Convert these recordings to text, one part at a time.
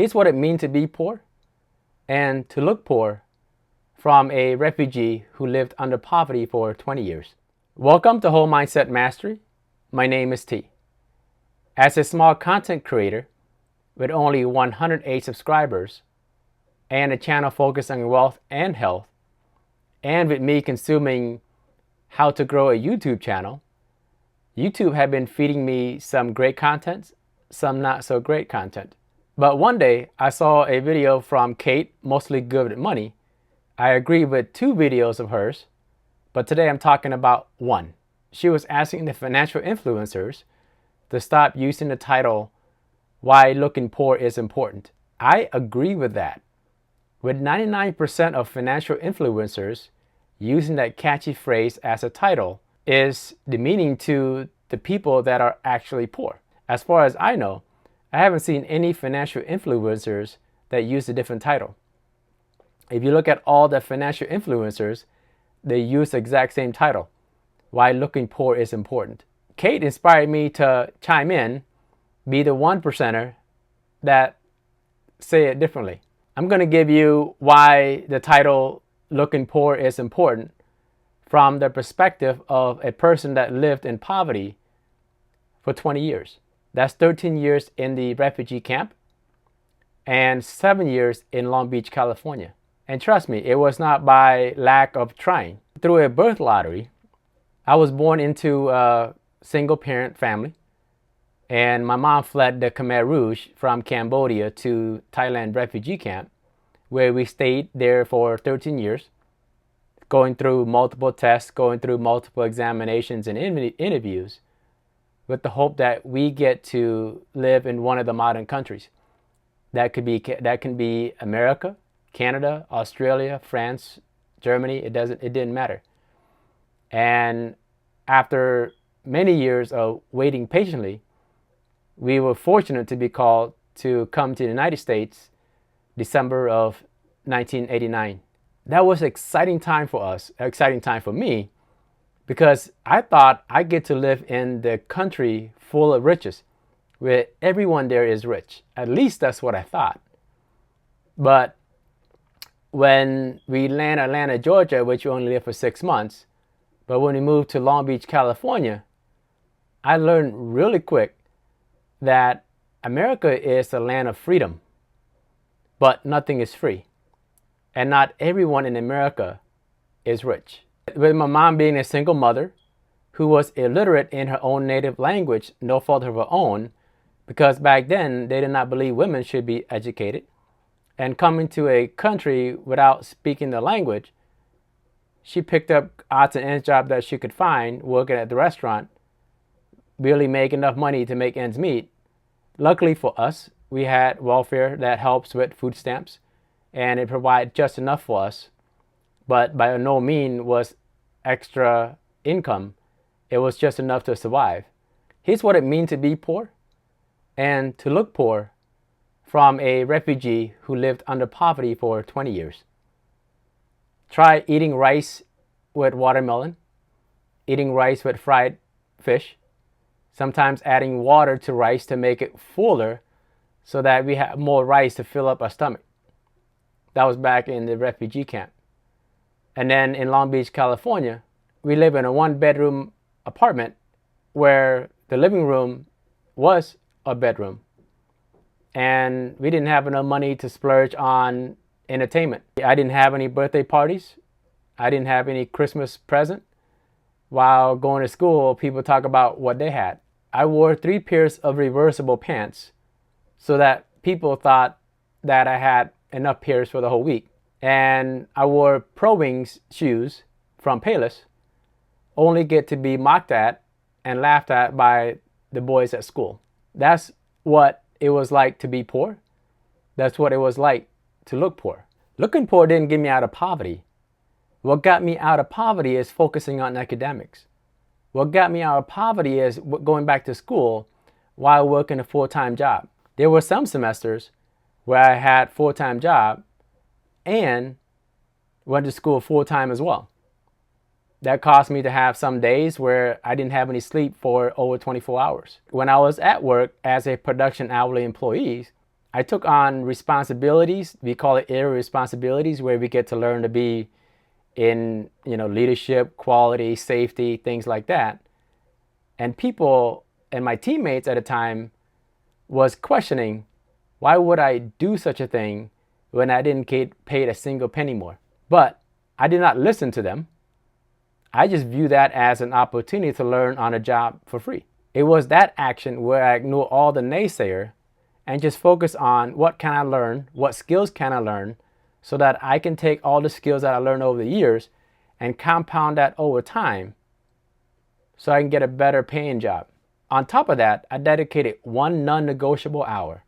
Here's what it means to be poor and to look poor from a refugee who lived under poverty for 20 years. Welcome to Whole Mindset Mastery. My name is T. As a small content creator with only 108 subscribers and a channel focused on wealth and health, and with me consuming how to grow a YouTube channel, YouTube had been feeding me some great content, some not so great content. But one day I saw a video from Kate, mostly good with money. I agree with 2 videos of hers, but today I'm talking about one. She was asking the financial influencers to stop using the title, "Why Looking Poor is Important." I agree with that. With 99% of financial influencers using that catchy phrase as a title is demeaning to the people that are actually poor. As far as I know, I haven't seen any financial influencers that use a different title. If you look at all the financial influencers, they use the exact same title, "Why Looking Poor is Important." Kate inspired me to chime in, be the 1%er that say it differently. I'm going to give you why the title "Looking Poor is Important" from the perspective of a person that lived in poverty for 20 years. That's 13 years in the refugee camp and 7 years in Long Beach, California. And trust me, it was not by lack of trying. Through a birth lottery, I was born into a single parent family, and my mom fled the Khmer Rouge from Cambodia to Thailand refugee camp, where we stayed there for 13 years, going through multiple tests, going through multiple examinations and interviews, with the hope that we get to live in one of the modern countries. That can be America, Canada, Australia, France, Germany. It didn't matter. And after many years of waiting patiently, we were fortunate to be called to come to the United States December of 1989. That was an exciting time for us, an exciting time for me, because I thought I get to live in the country full of riches, where everyone there is rich. At least that's what I thought. But when we land Atlanta, Georgia, which we only lived for 6 months, but when we moved to Long Beach, California, I learned really quick that America is a land of freedom, but nothing is free. And not everyone in America is rich. With my mom being a single mother who was illiterate in her own native language, no fault of her own, because back then they did not believe women should be educated, and coming to a country without speaking the language, she picked up odds and ends job that she could find, working at the restaurant, barely make enough money to make ends meet. Luckily for us, we had welfare that helps with food stamps, and it provided just enough for us, but by no means was extra income. It was just enough to survive. Here's what it means to be poor and to look poor from a refugee who lived under poverty for 20 years. Try eating rice with watermelon, eating rice with fried fish, sometimes adding water to rice to make it fuller so that we have more rice to fill up our stomach. That was back in the refugee camp. And then in Long Beach, California, we live in a 1-bedroom apartment where the living room was a bedroom. And we didn't have enough money to splurge on entertainment. I didn't have any birthday parties. I didn't have any Christmas present. While going to school, people talk about what they had. I wore 3 pairs of reversible pants so that people thought that I had enough pairs for the whole week. And I wore Pro Wings shoes from Payless, only get to be mocked at and laughed at by the boys at school. That's what it was like to be poor. That's what it was like to look poor. Looking poor didn't get me out of poverty. What got me out of poverty is focusing on academics. What got me out of poverty is going back to school while working a full-time job. There were some semesters where I had full-time job and went to school full-time as well. That caused me to have some days where I didn't have any sleep for over 24 hours. When I was at work as a production hourly employee, I took on responsibilities. We call it area responsibilities, where we get to learn to be in, leadership, quality, safety, things like that. And people and my teammates at the time was questioning, why would I do such a thing when I didn't get paid a single penny more? But I did not listen to them. I just view that as an opportunity to learn on a job for free. It was that action where I ignored all the naysayer and just focus on what can I learn, what skills can I learn, so that I can take all the skills that I learned over the years and compound that over time so I can get a better paying job. On top of that, I dedicated one non-negotiable hour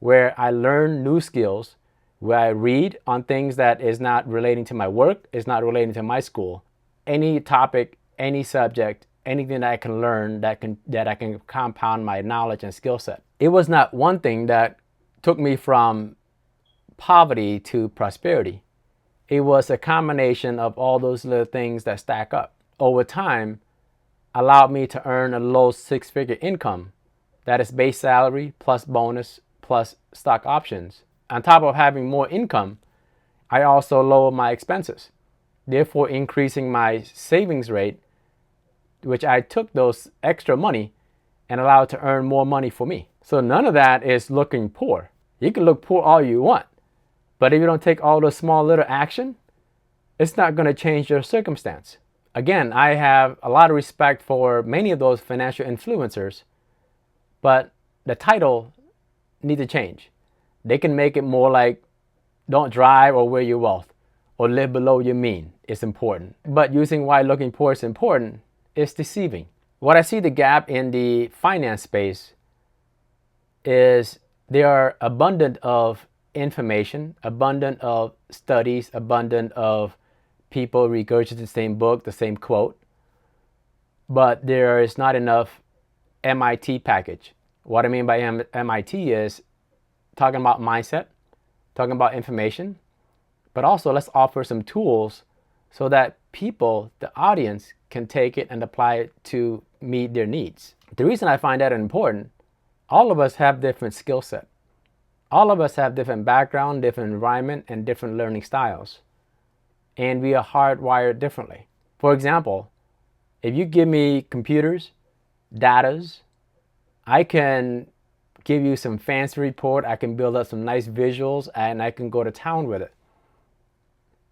where I learn new skills, where I read on things that is not relating to my work, is not relating to my school. Any topic, any subject, anything that I can learn that I can compound my knowledge and skill set. It was not one thing that took me from poverty to prosperity. It was a combination of all those little things that stack up. Over time, allowed me to earn a low six-figure income. That is base salary plus bonus plus stock options. On top of having more income, I also lowered my expenses, therefore increasing my savings rate, which I took those extra money and allowed to earn more money for me. So none of that is looking poor. You can look poor all you want, but if you don't take all those small little action, it's not going to change your circumstance. Again, I have a lot of respect for many of those financial influencers, but the title needs to change. They can make it more like, don't drive or wear your wealth, or live below your mean is important. But using why looking poor is important is deceiving. What I see the gap in the finance space is there are abundant of information, abundant of studies, abundant of people regurgitate the same book, the same quote, but there is not enough MIT package. What I mean by MIT is talking about mindset, talking about information, but also let's offer some tools so that people, the audience, can take it and apply it to meet their needs. The reason I find that important, all of us have different skill set. All of us have different background, different environment, and different learning styles. And we are hardwired differently. For example, if you give me computers, datas, I can give you some fancy report, I can build up some nice visuals, and I can go to town with it.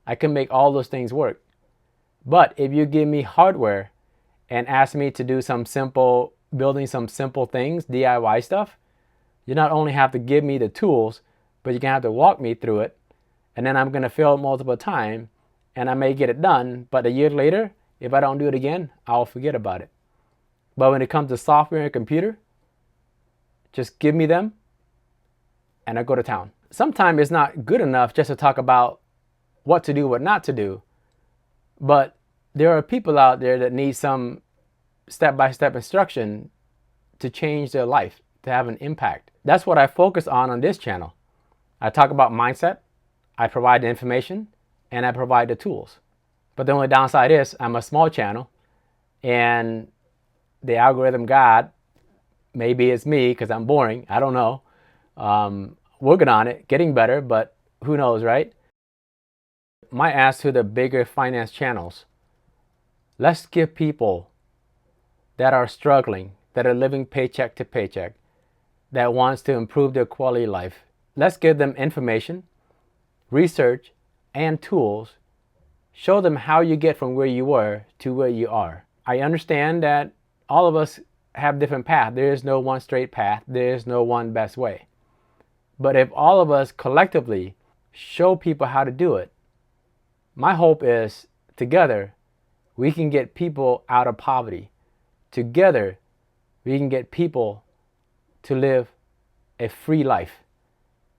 I can make all those things work. But if you give me hardware and ask me to do building some simple things, DIY stuff, you not only have to give me the tools, but you're going to have to walk me through it. And then I'm going to fail it multiple times, and I may get it done, but a year later, if I don't do it again, I'll forget about it. But when it comes to software and computer, just give me them, and I go to town. Sometimes it's not good enough just to talk about what to do, what not to do. But there are people out there that need some step-by-step instruction to change their life, to have an impact. That's what I focus on this channel. I talk about mindset, I provide the information, and I provide the tools. But the only downside is I'm a small channel, and the algorithm god, maybe it's me because I'm boring, I don't know. Working on it, getting better, but who knows, right? My ask to the bigger finance channels, let's give people that are struggling, that are living paycheck to paycheck, that wants to improve their quality of life, let's give them information, research, and tools. Show them how you get from where you were to where you are. I understand that all of us have different paths. There is no one straight path. There is no one best way. But if all of us collectively show people how to do it, my hope is together we can get people out of poverty. Together we can get people to live a free life.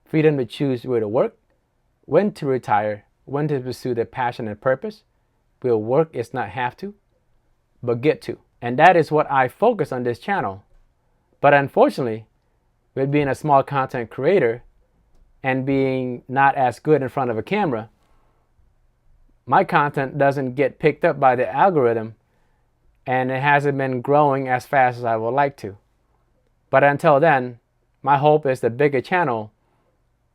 Freedom to choose where to work, when to retire, when to pursue their passion and purpose. Where work is not have to, but get to. And that is what I focus on this channel. But unfortunately, with being a small content creator and being not as good in front of a camera, my content doesn't get picked up by the algorithm, and it hasn't been growing as fast as I would like to. But until then, my hope is the bigger channel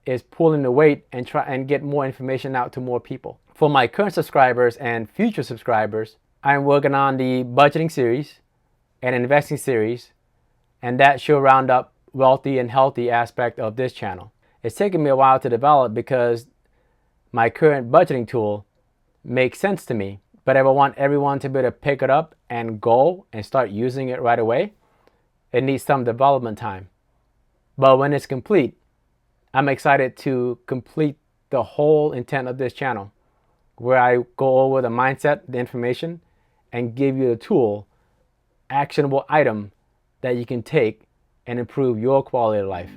is pulling the weight and try and get more information out to more people. For my current subscribers and future subscribers, I'm working on the budgeting series and investing series, and that should round up wealthy and healthy aspect of this channel. It's taken me a while to develop because my current budgeting tool makes sense to me, but if I want everyone to be able to pick it up and go and start using it right away, it needs some development time. But when it's complete, I'm excited to complete the whole intent of this channel, where I go over the mindset, the information, and give you the tool, actionable item that you can take and improve your quality of life.